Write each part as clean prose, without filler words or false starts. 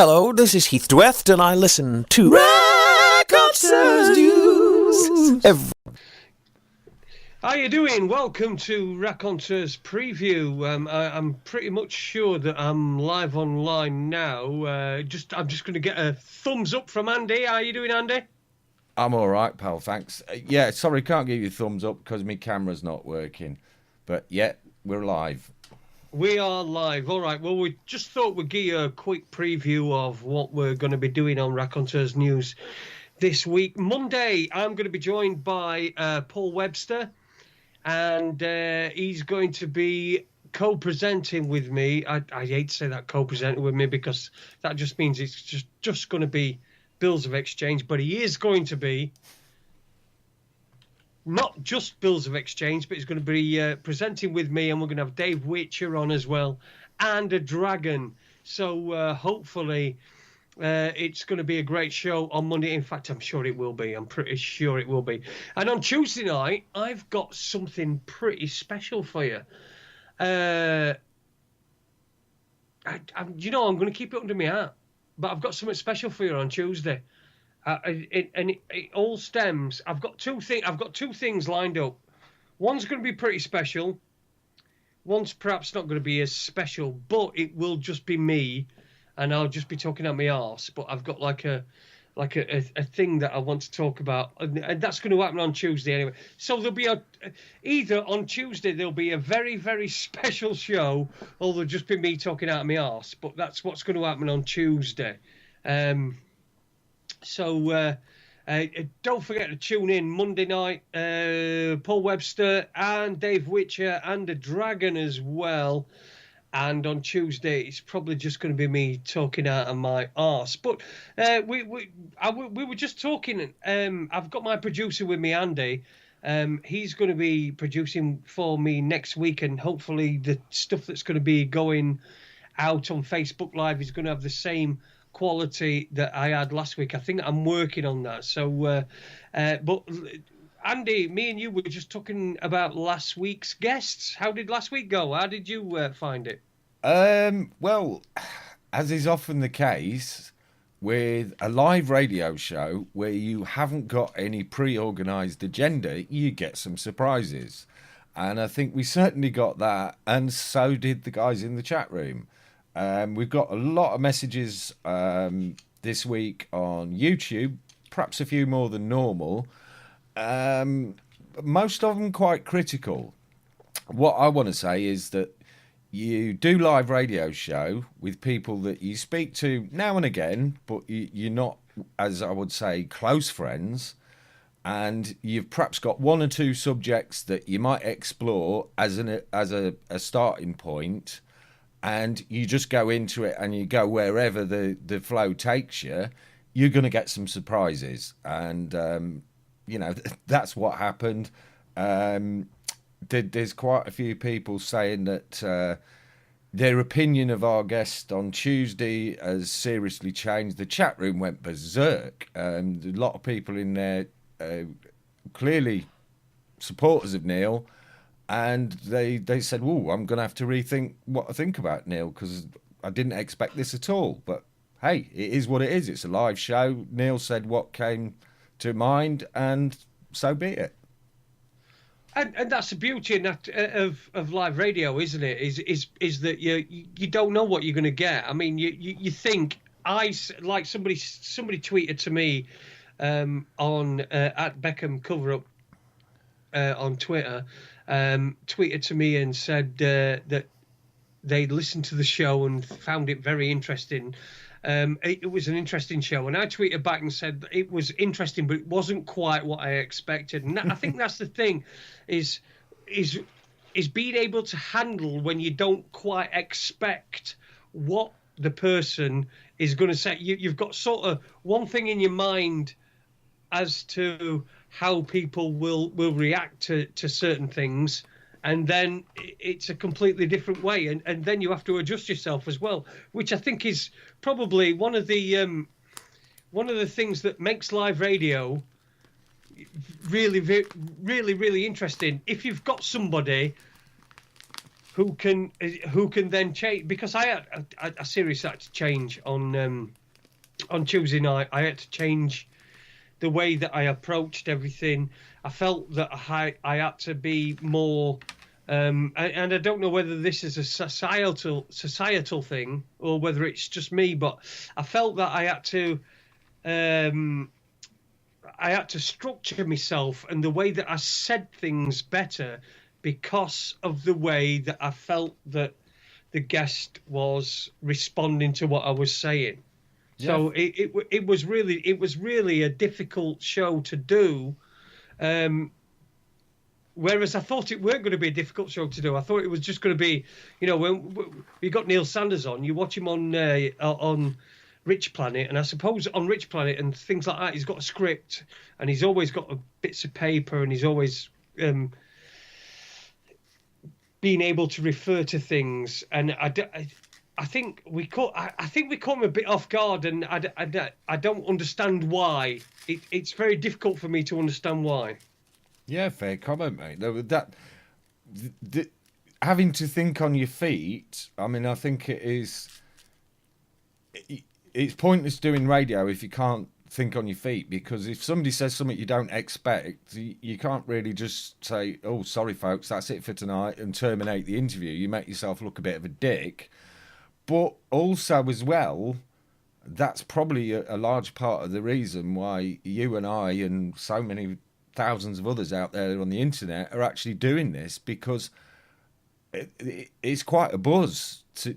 Hello, this is Heath Dweft, and I listen to Raconteurs News. How you doing? Welcome to Raconteurs Preview. I'm pretty much sure that I'm live online now. I'm just going to get a thumbs up from Andy. How you doing, Andy? I'm all right, pal. Thanks. Yeah, sorry, can't give you a thumbs up because my camera's not working. But yeah, we're live. We are live. All right. Well, we just thought we'd give you a quick preview of what we're going to be doing on Raconteurs News this week. Monday, I'm going to be joined by Paul Webster, and he's going to be co-presenting with me. I hate to say that, co-presenting with me, because that just means it's just going to be Bills of Exchange, but he is going to be not just Bills of Exchange, but he's going to be presenting with me, and we're going to have Dave Witcher on as well, and a dragon. So hopefully it's going to be a great show on Monday. In fact, I'm sure it will be. I'm pretty sure it will be. And on Tuesday night, I've got something pretty special for you. I'm going to keep it under my hat, but I've got something special for you on Tuesday. It all stems. I've got two things lined up. One's going to be pretty special. One's perhaps not going to be as special, but it will just be me, and I'll just be talking out my arse. But I've got like a thing that I want to talk about, and that's going to happen on Tuesday anyway. So there'll be either on Tuesday there'll be a very, very special show, or there'll just be me talking out of my arse. But that's what's going to happen on Tuesday. So don't forget to tune in Monday night. Paul Webster and Dave Witcher and a dragon as well. And on Tuesday, it's probably just going to be me talking out of my arse. But we were just talking. I've got my producer with me, Andy. He's going to be producing for me next week, and hopefully the stuff that's going to be going out on Facebook Live is going to have the same quality that I had last week. I think I'm working on that. So, but Andy, me and you were just talking about last week's guests. How did last week go? How did you find it? Well, as is often the case with a live radio show where you haven't got any pre-organised agenda, you get some surprises. And I think we certainly got that, and so did the guys in the chat room. We've got a lot of messages this week on YouTube, perhaps a few more than normal. Most of them quite critical. What I want to say is that you do live radio show with people that you speak to now and again, but you're not, as I would say, close friends. And you've perhaps got one or two subjects that you might explore as a starting point. And you just go into it and you go wherever the flow takes you, you're going to get some surprises. And, that's what happened. There's quite a few people saying that their opinion of our guest on Tuesday has seriously changed. The chat room went berserk. A lot of people in there clearly supporters of Neil. And they said, "Oh, I'm going to have to rethink what I think about Neil, because I didn't expect this at all." But hey, it is what it is. It's a live show. Neil said what came to mind, and so be it. And that's the beauty of live radio, isn't it? Is that you don't know what you're going to get. I mean, you think like somebody tweeted to me on at Beckham Cover Up on Twitter. Tweeted to me and said that they listened to the show and found it very interesting. It was an interesting show, and I tweeted back and said it was interesting, but it wasn't quite what I expected. And I think that's the thing, is being able to handle when you don't quite expect what the person is going to say. You've got sort of one thing in your mind as to how people will react to certain things, and then it's a completely different way, and then you have to adjust yourself as well, which I think is probably one of the things that makes live radio really, really, really interesting. If you've got somebody who can then change, because I seriously had to change on Tuesday night. I had to change the way that I approached everything. I felt that I had to be more, and I don't know whether this is a societal thing or whether it's just me, but I felt that I had to structure myself and the way that I said things better, because of the way that I felt that the guest was responding to what I was saying. Yeah. So it was really a difficult show to do. Whereas I thought it weren't going to be a difficult show to do. I thought it was just going to be, when you got Neil Sanders on, you watch him on Rich Planet, and I suppose on Rich Planet and things like that, he's got a script and he's always got bits of paper, and he's always being able to refer to things. And I think we caught him a bit off guard, and I don't understand why. It's very difficult for me to understand why. Yeah, fair comment, mate. Having to think on your feet. I mean, I think it's pointless doing radio if you can't think on your feet, because if somebody says something you don't expect, you can't really just say, "Oh, sorry, folks, that's it for tonight," and terminate the interview. You make yourself look a bit of a dick. But also, as well, that's probably a large part of the reason why you and I and so many thousands of others out there on the internet are actually doing this, because it's quite a buzz to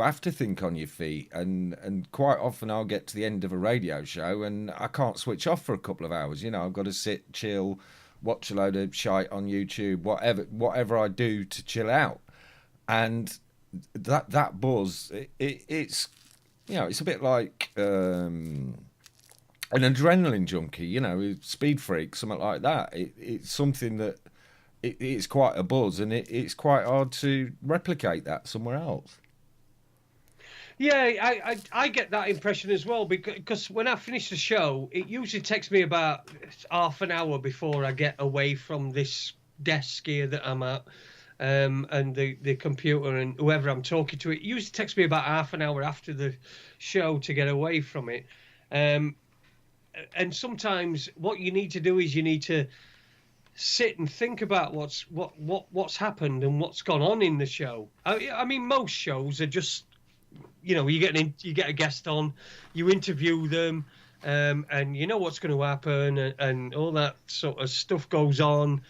have to think on your feet, and quite often I'll get to the end of a radio show and I can't switch off for a couple of hours. I've got to sit, chill, watch a load of shite on YouTube, whatever I do to chill out. And that buzz, it's it's a bit like an adrenaline junkie, speed freak, something like that. It's something that it's quite a buzz, and it's quite hard to replicate that somewhere else. Yeah, I get that impression as well, because when I finish the show, it usually takes me about half an hour before I get away from this desk here that I'm at, and the computer and whoever I'm talking to. It usually takes me about half an hour after the show to get away from it. And sometimes what you need to do is you need to sit and think about what's happened and what's gone on in the show. I mean, most shows are just, you get a guest on, you interview them, and you know what's going to happen, and all that sort of stuff goes on.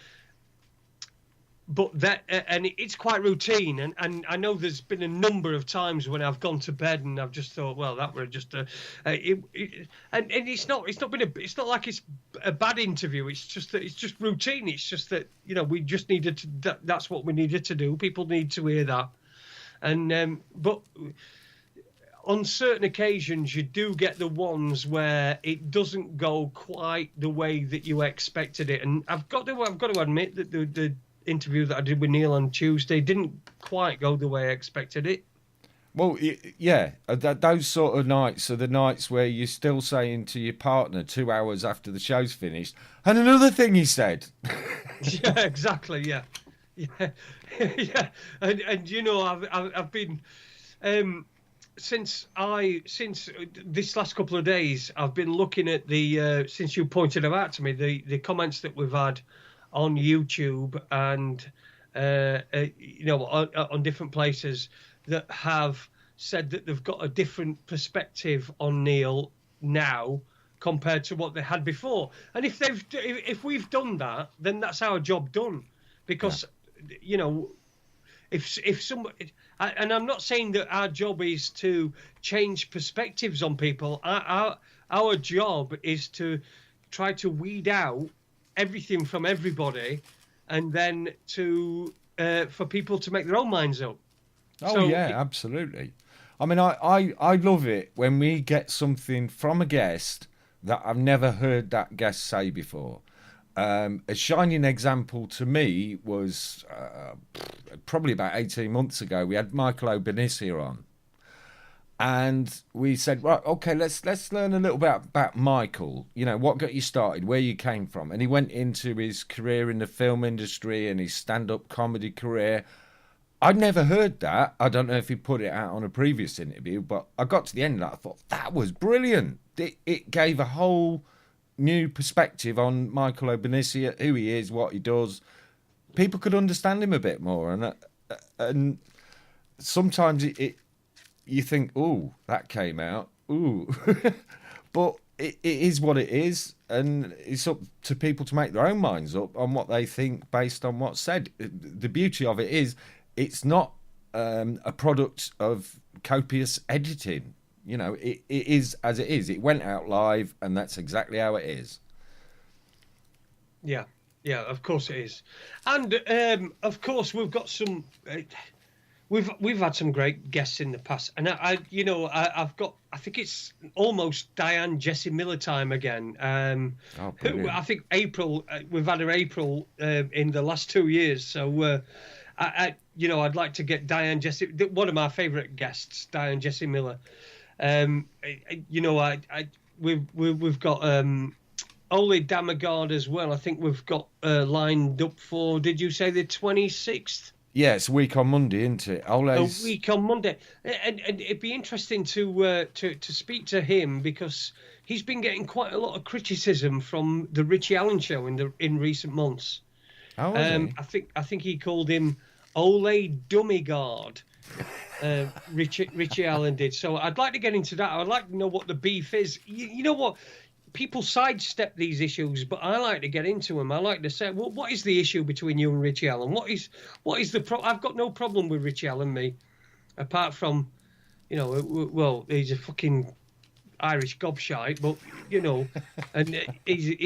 But and it's quite routine, and I know there's been a number of times when I've gone to bed and I've just thought, well, that were just and it's not like it's a bad interview. It's just that it's just routine. It's just that we just needed to. That's what we needed to do. People need to hear that, and but on certain occasions you do get the ones where it doesn't go quite the way that you expected it, and I've got to admit that the interview that I did with Neil on Tuesday didn't quite go the way I expected it. Well, yeah, those sort of nights are the nights where you're still saying to your partner 2 hours after the show's finished, and another thing he said. Yeah, exactly. Yeah. Yeah. And I've been since this last couple of days, I've been looking at the since you pointed them out to me, the comments that we've had on YouTube and on different places that have said that they've got a different perspective on Neil now compared to what they had before. And if we've done that, then that's our job done, because if somebody, and I'm not saying that our job is to change perspectives on people. Our job is to try to weed out everything from everybody, and then for people to make their own minds up. Absolutely. I mean, I love it when we get something from a guest that I've never heard that guest say before. A shining example to me was probably about 18 months ago. We had Michael O'Bennis here on, And we said, right, okay, let's learn a little bit about Michael. You know, what got you started, where you came from. And he went into his career in the film industry and his stand-up comedy career. I'd never heard that. I don't know if he put it out on a previous interview, but I got to the end of that. I thought, that was brilliant. It gave a whole new perspective on Michael Obanisia, who he is, what he does. People could understand him a bit more. And sometimes you think, oh, that came out. Ooh. But it is what it is. And it's up to people to make their own minds up on what they think based on what's said. The beauty of it is it's not a product of copious editing. You know, it is as it is. It went out live, and that's exactly how it is. Yeah, of course it is. And of course we've got some... We've had some great guests in the past, and I think it's almost Diane Jessie Miller time again. I think April. We've had her April in the last 2 years, so I'd like to get Diane Jessie, one of my favourite guests, Diane Jessie Miller. We've got Ole Damagard as well. I think we've got lined up for. Did you say the 26th? Yeah, it's a week on Monday, isn't it? A week on Monday, and it'd be interesting to speak to him because he's been getting quite a lot of criticism from the Richie Allen show in recent months. Oh, I think he called him Ole Dummygard. Richie Allen did. So I'd like to get into that. I'd like to know what the beef is. You know what? People sidestep these issues, but I like to get into them. I like to say, well, what is the issue between you and Richie Allen? What is the I've got no problem with Richie Allen, me, apart from, well, he's a fucking Irish gobshite, but and he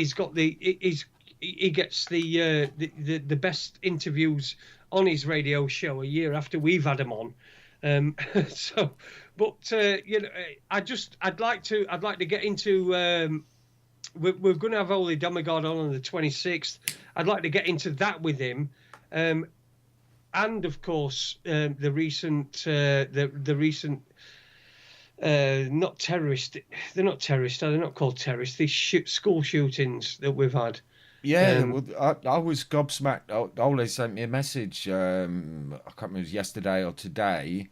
gets the best interviews on his radio show a year after we've had him on. I'd like to get into. We're going to have Ole Damagard on the 26th. I'd like to get into that with him, and of course the recent not terrorist. They're not terrorists. They're not called terrorists. These school shootings that we've had. Yeah, I was gobsmacked. Ole sent me a message. I can't remember if it was yesterday or today,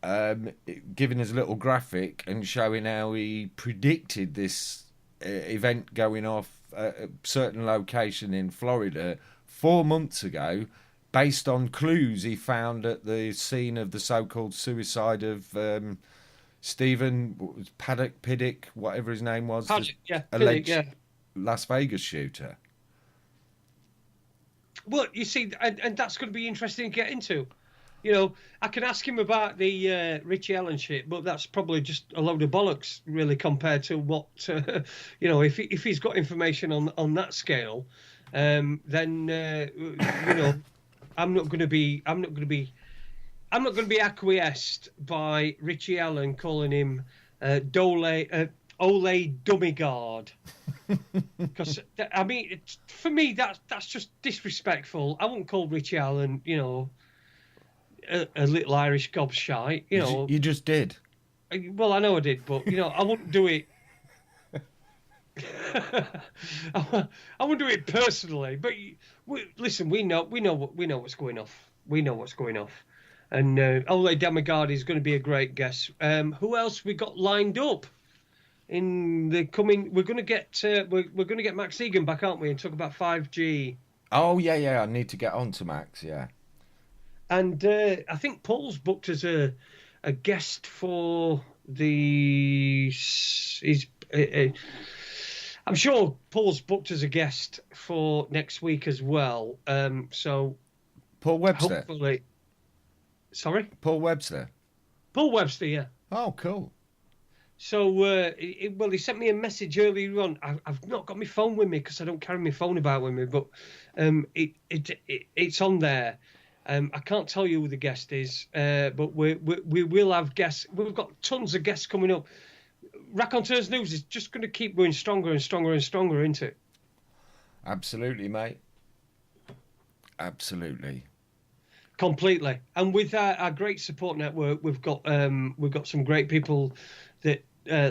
giving us a little graphic and showing how he predicted this event going off at a certain location in Florida 4 months ago, based on clues he found at the scene of the so-called suicide of Stephen Piddock, whatever his name was, alleged Las Vegas shooter. Well, you see, and that's going to be interesting to get into. I can ask him about the Richie Allen shit, but that's probably just a load of bollocks, really, compared to what, if he's got information on that scale, then I'm not going to be acquiesced by Richie Allen calling him Ole Dummygard. Because for me that's just disrespectful. I wouldn't call Richie Allen, a little Irish gobshite. You just did. Well, I know I did, but I wouldn't do it. I wouldn't do it personally. But listen, we know what's going off. We know what's going off. And Ole Damagard is going to be a great guest. Who else we got lined up? In the coming, we're going to get Max Egan back, aren't we, and talk about 5G. Oh yeah, I need to get on to Max, yeah. And I think Paul's booked as a guest for the. I'm sure Paul's booked as a guest for next week as well. So Paul Webster. Hopefully, sorry. Paul Webster. Paul Webster, yeah. Oh, cool. So, he sent me a message earlier on. I've not got my phone with me because I don't carry my phone about with me, but it's on there. I can't tell you who the guest is, but we will have guests. We've got tons of guests coming up. Raconteurs News is just going to keep going stronger and stronger and stronger, isn't it? Absolutely, mate. Absolutely. Completely. And with our great support network, we've got some great people that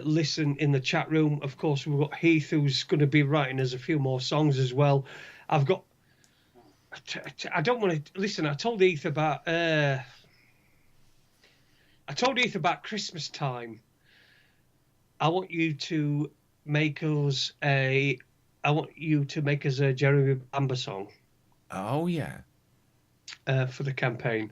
listen in the chat room. Of course, we've got Heath, who's going to be writing us a few more songs as well. I don't want to listen. I told Heath about Christmas time. I want you to make us a Jeremy Bamber song. Oh yeah. For the campaign,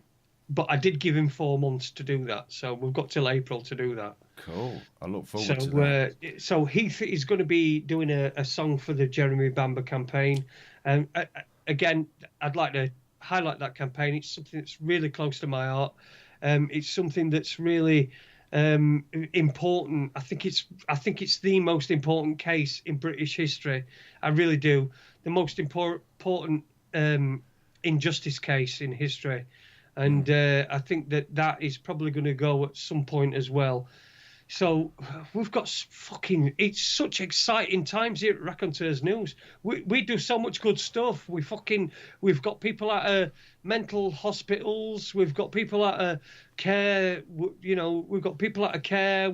but I did give him 4 months to do that, so we've got till April to do that. Cool. I look forward to that. So Heath is going to be doing a song for the Jeremy Bamber campaign, and again, I'd like to highlight that campaign. It's something that's really close to my heart. It's something that's really important. I think it's the most important case in British history. I really do. The most important injustice case in history, and I think that is probably going to go at some point as well. So we've got it's such exciting times here at Raconteurs News. We do so much good stuff. We've got people at mental hospitals. We've got people at care. We've got people at care.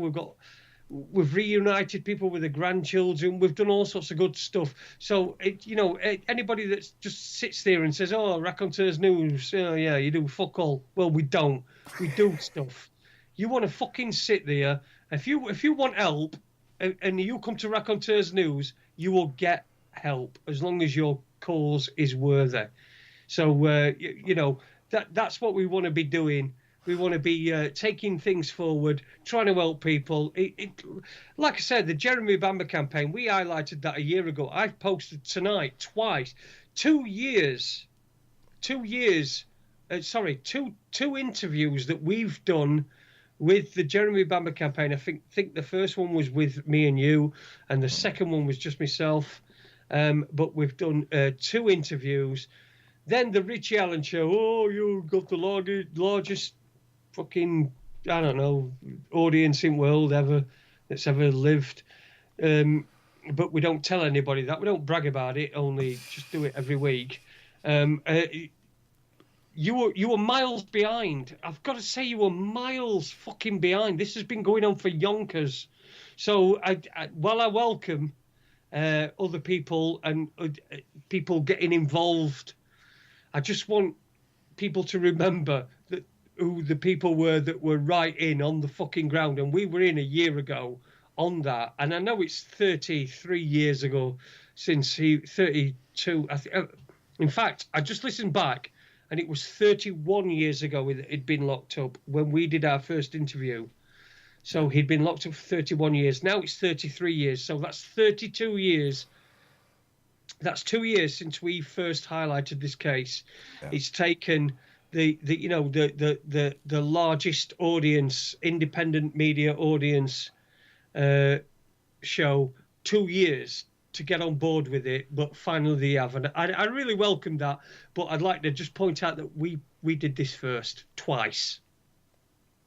We've reunited people with their grandchildren. We've done all sorts of good stuff. So, anybody that just sits there and says, "Oh, Raconteurs News, oh, yeah, you do fuck all." Well, we don't. We do stuff. You want to fucking sit there. If you want help, and you come to Raconteurs News, you will get help as long as your cause is worthy. So, that's what we want to be doing. We want to be taking things forward, trying to help people. Like I said, the Jeremy Bamber campaign, we highlighted that a year ago. I've posted tonight twice. 2 years. Two interviews that we've done with the Jeremy Bamber campaign. I think the first one was with me and you, and the second one was just myself. But we've done 2 interviews. Then the Richie Allen show. Oh, you've got the largest fucking, I don't know, audience in world that's ever lived. But we don't tell anybody that. We don't brag about it, only just do it every week. You were miles behind. I've got to say, you were miles fucking behind. This has been going on for yonkers. So while I welcome other people and people getting involved, I just want people to remember that who the people were that were right in on the fucking ground. And we were in a year ago on that. And I know it's 33 years ago since 32. In fact, I just listened back, and it was 31 years ago he'd been locked up when we did our first interview. So he'd been locked up for 31 years. Now it's 33 years. So that's 32 years. That's 2 years since we first highlighted this case. Yeah. It's taken the largest audience, independent media audience show 2 years to get on board with it, but finally they have. And I really welcome that, but I'd like to just point out that we did this first, twice.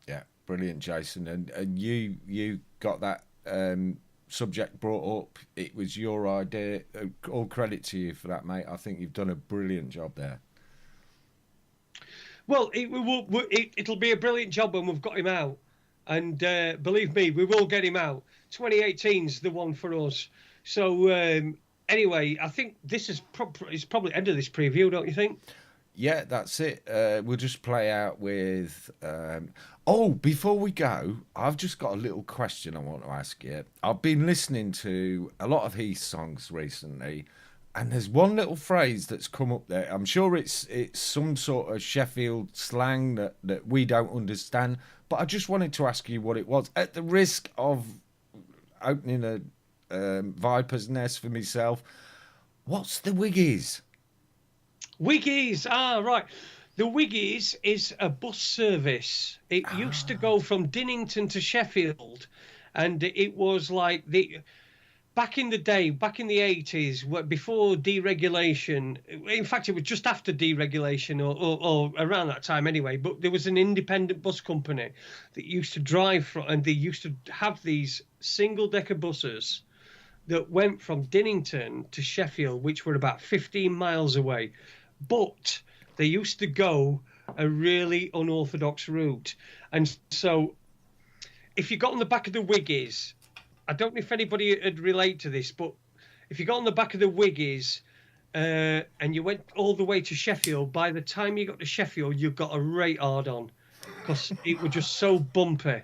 Yeah, brilliant, Jason. And you got that subject brought up. It was your idea. All credit to you for that, mate. I think you've done a brilliant job there. Well, it'll be a brilliant job when we've got him out. And believe me, we will get him out. 2018's the one for us. So anyway, I think this is probably end of this preview, don't you think? Yeah, that's it. We'll just play out with... before we go, I've just got a little question I want to ask you. I've been listening to a lot of Heath songs recently, and there's one little phrase that's come up there. I'm sure it's some sort of Sheffield slang that we don't understand, but I just wanted to ask you what it was. At the risk of opening a viper's nest for myself, what's the Wiggies? Wiggies, right. The Wiggies is a bus service. It used to go from Dinnington to Sheffield, and it was like back in the day, back in the 80s, before deregulation. In fact, it was just after deregulation or around that time anyway, but there was an independent bus company that used to drive and they used to have these single-decker buses that went from Dinnington to Sheffield, which were about 15 miles away. But they used to go a really unorthodox route. And so if you got on the back of the Wiggies, I don't know if anybody would relate to this, but if you got on the back of the Wiggies and you went all the way to Sheffield, by the time you got to Sheffield, you got a right hard on because it was just so bumpy.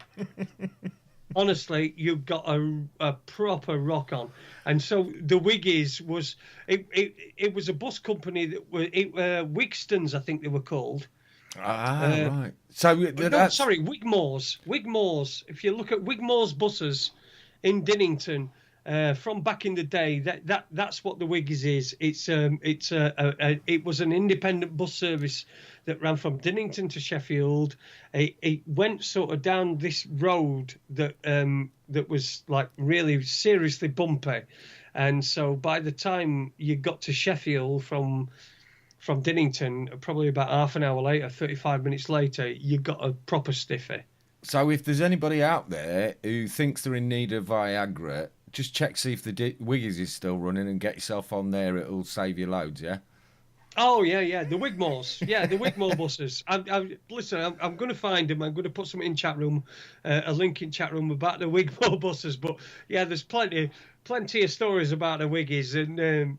Honestly, you got a proper rock on. And so the Wiggies was it was a bus company that were Wigstons, I think they were called. Right. So no, sorry, Wigmore's. Wigmore's. If you look at Wigmore's buses in Dinnington from back in the day, that's what the Wiggies is. It was an independent bus service that ran from Dinnington to Sheffield. It went sort of down this road that was like really seriously bumpy, and so by the time you got to Sheffield from Dinnington, probably about half an hour later, 35 minutes later, you got a proper stiffy. So if there's anybody out there who thinks they're in need of Viagra, just check see if the Wiggies is still running and get yourself on there. It'll save you loads, yeah? Oh, yeah, the Wigmores. Yeah, the Wigmore buses. Listen, I'm going to find them. I'm going to put something in chat room, a link in chat room about the Wigmore buses. But, yeah, there's plenty of stories about the Wiggies. And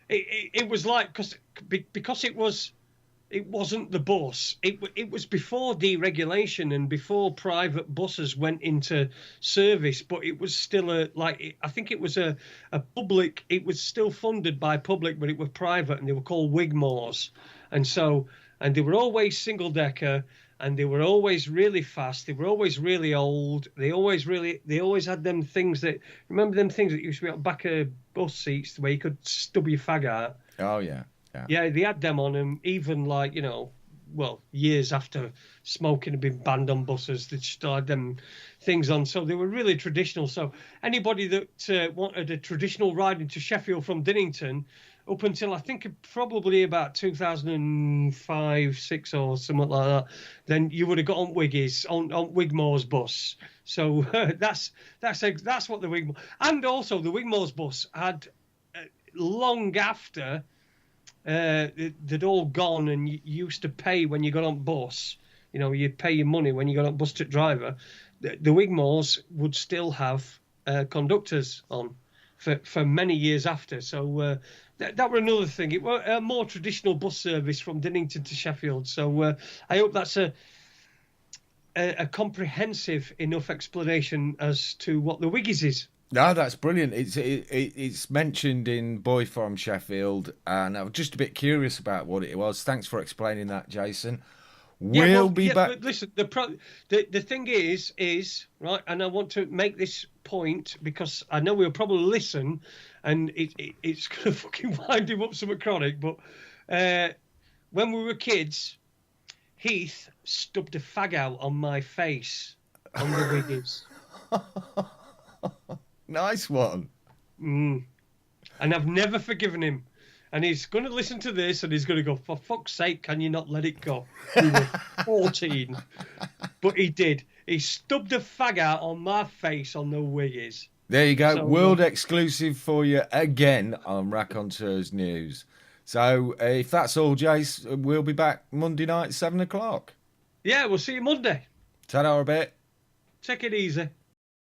it was like, because it wasn't the bus. It was before deregulation and before private buses went into service, but it was still I think it was a public. It was still funded by public, but it was private, and they were called Wigmores, and they were always single decker, and they were always really fast. They were always really old. They always had them things that remember them things that used to be on the back of bus seats where you could stub your fag out. Oh yeah. Yeah, they had them on them, even years after smoking had been banned on buses, they still had them things on. So they were really traditional. So anybody that wanted a traditional ride into Sheffield from Dinnington, up until I think probably about 2005, 6 or something like that, then you would have got on Wiggies, on Wigmore's bus. So that's what the Wigmore... And also the Wigmore's bus had, long after... they'd all gone, and you used to pay when you got on bus. You know, you'd pay your money when you got on bus to driver. The Wigmores would still have conductors on for many years after. So that were another thing. It was a more traditional bus service from Dinnington to Sheffield. So I hope that's a comprehensive enough explanation as to what the Wiggies is. No, that's brilliant. It's mentioned in Boy from Sheffield, and I was just a bit curious about what it was. Thanks for explaining that, Jason. We'll be back. But listen, the thing is right, and I want to make this point because I know we'll probably listen, and it's going to fucking wind him up something chronic. But when we were kids, Heath stubbed a fag out on my face on the Wiggies. Nice one. And I've never forgiven him. And he's going to listen to this and he's going to go, for fuck's sake, can you not let it go? We were 14. But he did. He stubbed a fag out on my face on the Wiggies. There you go. So, world exclusive for you again on Raconteurs News. So if that's all, Jace, we'll be back Monday night, 7 o'clock. Yeah, we'll see you Monday. Ta-da a bit. Take it easy.